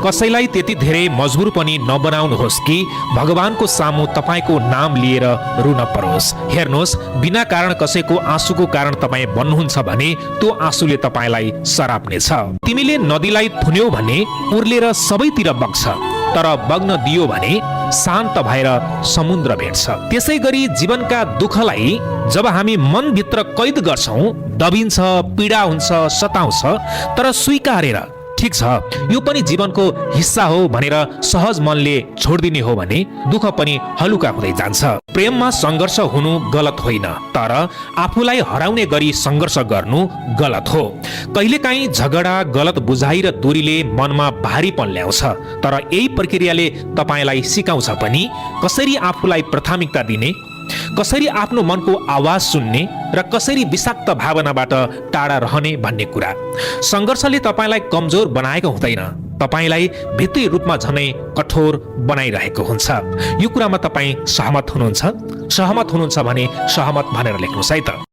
कसैलाई त्यति धेरै मजबुर पनि नबनाउनुहोस् कि भगवानको सामु तपाईको नाम लिएर रुन परोस्। हेर्नुहोस्, बिना कारण कसैको आँसुको कारण तपाईँ बन्नुहुन्छ भने त्यो आँसुले तपाईँलाई सराप्नेछ। तिमीले नदीलाई थुन्यौ भने उर्लेर सबैतिर बग्छ, तर बग्न दियो भने शान्त भएर समुद्र भेट्छ। त्यसै गरी जीवनका दुःखलाई जब हामी मनभित्र कैद गर्छौं, दबिन्छ, पीडा हुन्छ, सताउँछ, तर स्वीकारेर ठीक छ यो पनि जीवनको हिस्सा हो भनेर सहज मनले छोडिदिने हो भने दुःख पनि हलुका हुँदै जान्छ। प्रेममा सङ्घर्ष हुनु गलत होइन, तर आफूलाई हराउने गरी सङ्घर्ष गर्नु गलत हो। कहिलेकाहीँ झगडा, गलत बुझाइ र दूरीले मनमा भारीपन ल्याउँछ, तर यही प्रक्रियाले तपाईलाई सिकाउँछ पनि कसरी आफूलाई प्राथमिकता दिने, कसरी आफ्नो मनको आवाज सुन्ने र कसरी विषाक्त भावनाबाट टाढा रहने भन्ने कुरा। सङ्घर्षले तपाईँलाई कमजोर बनाएको हुँदैन, तपाईँलाई भित्री रूपमा झनै कठोर बनाइरहेको हुन्छ। यो कुरामा तपाईँ सहमत हुनुहुन्छ? सहमत हुनुहुन्छ भने सहमत भनेर लेख्नुहोस् है त।